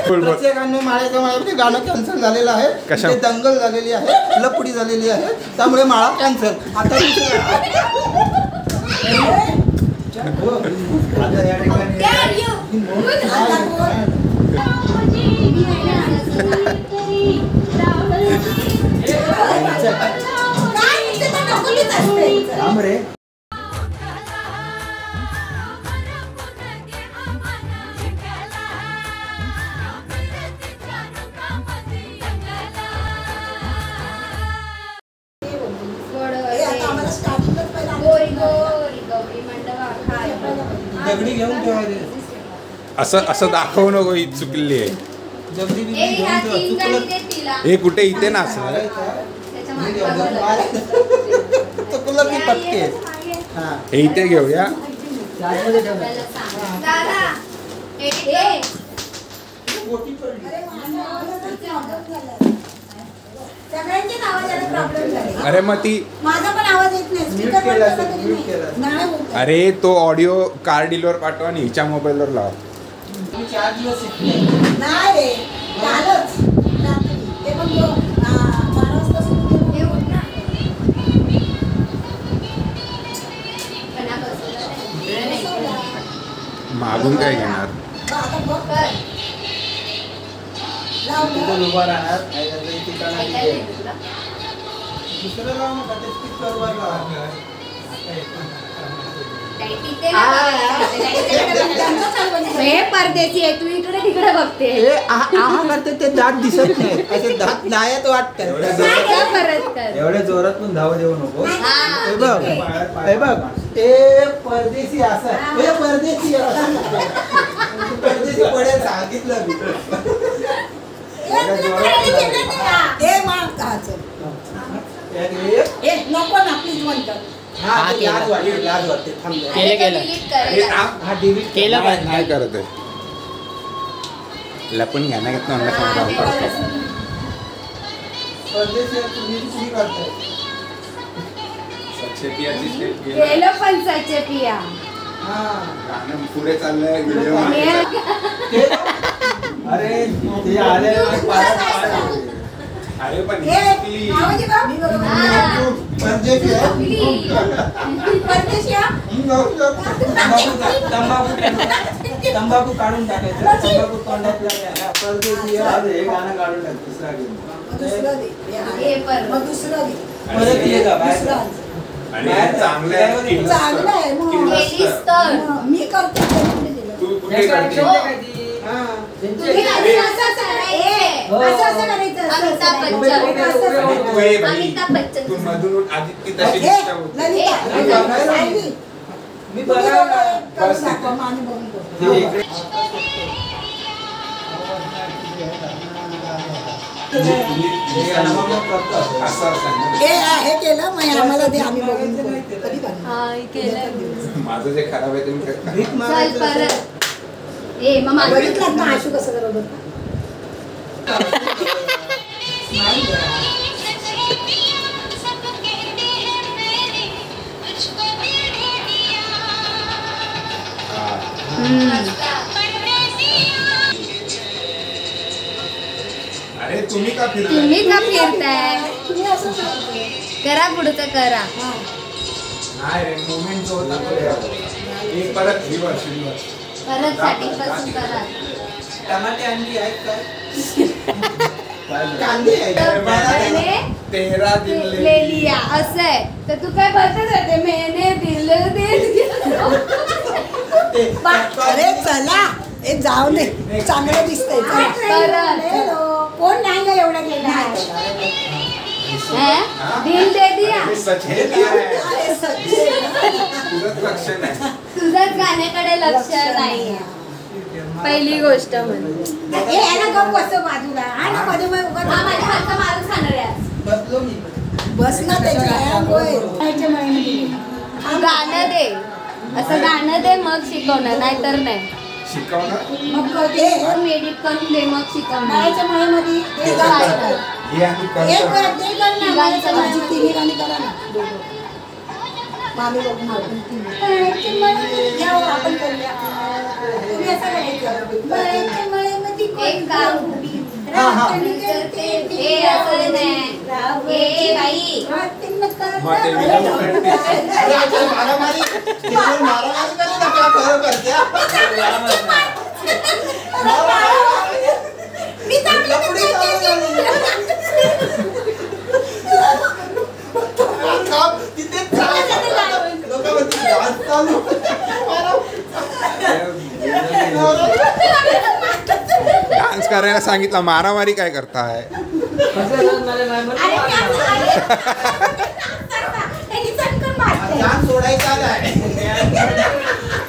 प्रत्येकाने माळ्याच्या माळ्यामध्ये गाणं कॅन्सल झालेलं आहे. ते दंगल झालेली आहे, लपडी झालेली आहे, त्यामुळे माळा कॅन्सल. आता दगडी घेऊन असं दाखवू नको, ही चुकली आहे. हे कुठे इथे ना असं हे इथे घेऊया. अरे मग ती माझा पण आवाज येत नाही. अरे तो ऑडिओ कार डीलवर पाठवा आणि हिच्या मोबाईलवर लावा. मागून काय घेणार? उभा राहणार दुसरं लाव ना, ते स्पीकरवर लाव. परदेशी आहे, तू इकडे तिकडे बघते. करते ते दात दिसत नाही, असे दात नाहीत वाटत. एवढ्या जोरात पण धाव देऊ नको. हे बघ ते परदेशी असं परदेशी परदेशी पडेल सांगितलं मी. नको ना प्लीज म्हणतात. लाज वाटते. नाही करत आहे. लपून घ्या ना, घेतलं केलं पण सचे पिया पुढे चाललंय व्हिडिओ. अरे ते आले अरे पण तंबाखू काढून टाकायचं. तंबाखू तोंडातला परदेशी हे गाणं काढून टाक. दुसरं परत ये का बाहेर. चांगलं आहे मी करतो. तू कुठे करते? अमिताभ बच्चन तू मधून आदित्य तशी दिसते होती. मी बघा हे केलं मग आम्हाला ते आम्ही बघून कधी माझं जे खराब आहे तुम्ही बघितलं ना आशू कसं करत होता. अरे तुम्ही का फिरताय? तुम्ही असं करा पुढचं करा. नाही रे, मोमेंट जो होता तो एक परत रिवर्स परत स्टार्टिंग पासून करा. टमाटे अंडी आहेत काय? कांदे आहेत. 13 दिन ले लिया असं आहे. तर तू काय बघत होते मैंने दिल दे दिया. अरे चला ए जाऊ दे, चांगलं दिसतंय. कोण नाही का एवढा केला? दिल दे दिया. तुझंच गाण्याकडे लक्ष नाही. पहिली गोष्ट म्हणजे बाजूला बस ना गाणं दे, असं गाणं दे मग शिकवणार, नाहीतर नाही शिकवणार. मग एडिट करून दे मग शिकवणार. हे आम्ही एक करतो. वेळ ते कर ना, माझ्या माझी तिन्ही गाणी करा ना दोघं. मामी बघून आपण तिन्ही. या हो, आपण करूया. तुम्ही असं करायचं. मळ्याच्या मळ्यामध्ये कोण गावी राखण करते हे असं नाही. हे बाई. रात्रीनं मग ते करता. अरे आता मारामारी करू नका, खरं करते हा. मी चांगलं लफडी चालू झाली. काम तिथेच चालू झालं. लोकं म्हणतील, डान्स चालू. डान्स करायला सांगितलं, मारामारी काय करताय? डान्स सोडायचा नाही.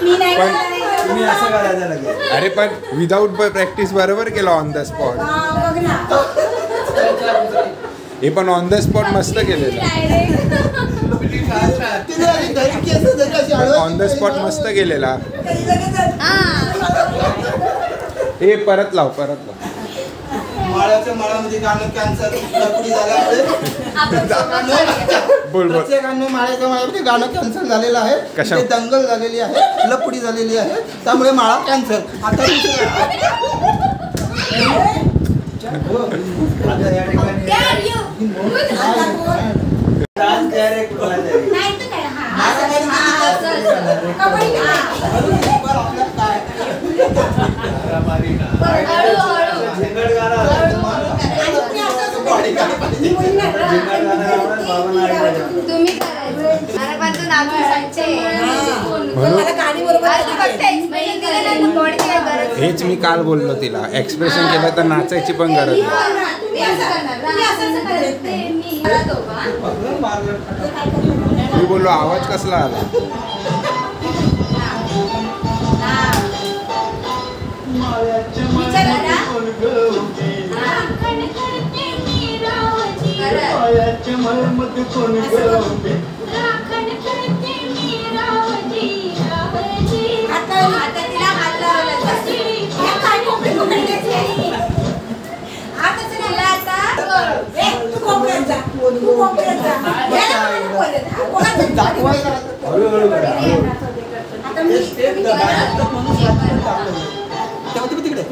मी नाही पण करणार. तुम्ही असं करायचं लगेच. अरे पण विदाऊट प्रॅक्टिस बरोबर केलं ऑन द स्पॉट. हा, बघ ना. हे पण ऑन द स्पॉट मस्त केलेलं. तिने घरी केस जरी अशी हळद ऑन द स्पॉट मस्त केलेला. कधी लगेच हे परत लाव, परत लाव. माळ्याच्या माळामध्ये गाणं कॅन्सर लफडी झाल्यामुळे बोल बोल. प्रत्येकाने माळ्याच्या माळ्यामध्ये गाणं कॅन्सल झालेलं आहे. कशा? ते दंगल झालेली आहे, लफडी झालेली आहे, त्यामुळे माळा कॅन्सल. आता नाही तर काय. हा. कबड्डी तुम्ही करायचं. अरे पण तू नाचू शकते. मला गाणी बरोबर तू फक्त expression दिलं ना, तू body काय गरज नाही. हेच मी काल बोललो तिला, एक्सप्रेशन केलं तर नाचायची पण गरज नाही. तुम्ही असं करणार. तुम्ही असं करत नाही. मी करत हो का? मी बोललो आवाज कसला आला. विचारा ना. आता तिला हात लावला जातो. तिकडे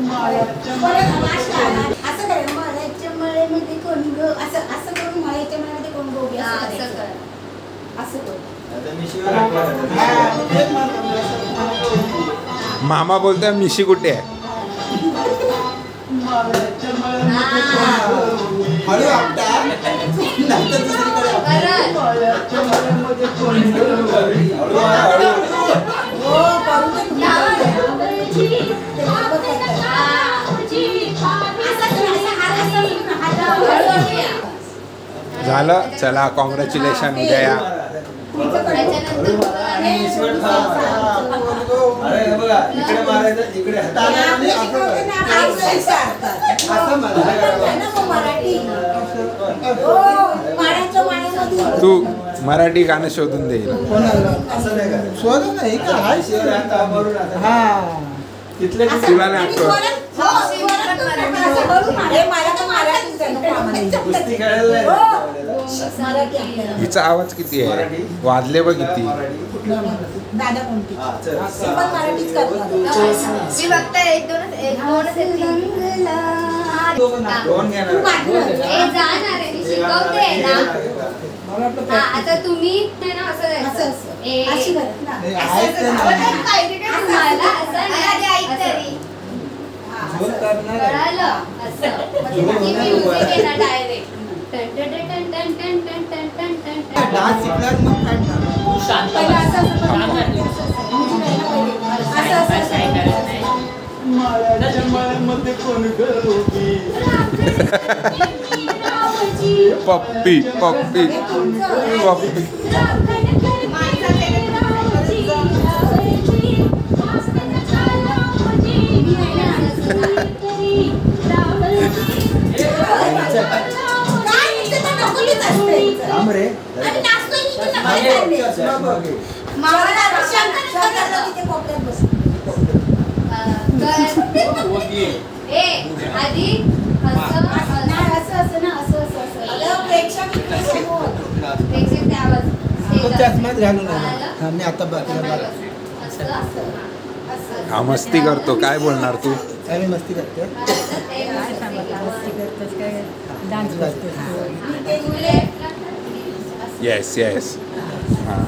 मामा बोलतोय मिशी कुठे आहे. हळू आपटा नंतर दुसरीकडे झालं. चला, कॉंग्रॅच्युलेशन. उद्या या. अरे बघा इकडे मारायचं, इकडे हाताने आणि तू मराठी गाणं शोधून दे. शोध नाही का हा तिथले तुला नाही आठवत. कुस्ती खेळायला हिचा आवाज किती आहे, वाजले बघ किती. दादा कोणती पण मराठीच करतात. मी फक्त एक दोनच येते. दोन घेणार ए, जाणार आहे. मी शिकवते ना. हा, आता तुम्ही ते ना असं असं जायचं. असं ए, अशी करत ना. हे आहेत ते ना. तुम्हाला असं नाही. ऐक तरी. झोल करणार आहे. कळालं? असं. म्हणजे मी music आहे ना direct. टन टन टन टन टन टन टन टन टन टन. डान्स शिकल्यावर मग काय करणार? पहिलं असं असं करत. असं असं असं. पप्पी पप्पी पप्पी. थांब रे. ए, आधी असं असं असं असं ना असं चष्माच घालून आला. हा मी आता बघ हा मस्ती करतो, काय बोलणार तू? आम्ही मस्ती करते. Yes yes. हां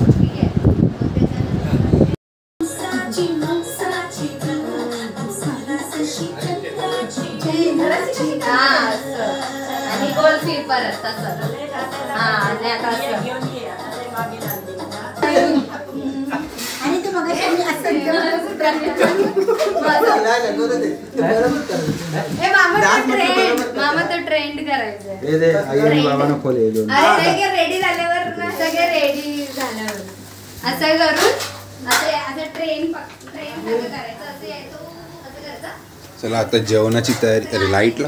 आणि गोल फिर परत तसं. आणि आता आणि तू मगाशी आम्ही असं मामा तो ट्रेंड करायचा. बाबांना रेडी झाल्यावर सगळे रेडी झाल्यावर असं करून असं ट्रेन करायचं असं यायचं असं करायचं. चला आता जेवणाची तयारी. अरे लाईटला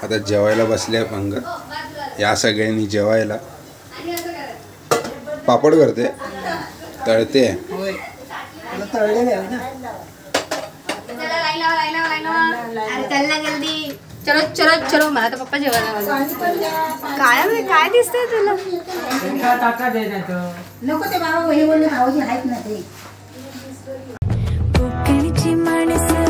आता जेवायला बसले पंगत. या सगळ्यांनी जेवायला. पापड करते, तळते. चलो चलो चलो. मला तर पप्पा जेवायला काय दिसतंय तुला? नको ते बाबा वही बोलले भाऊजी आहेत ना ते. कोकणची माणसं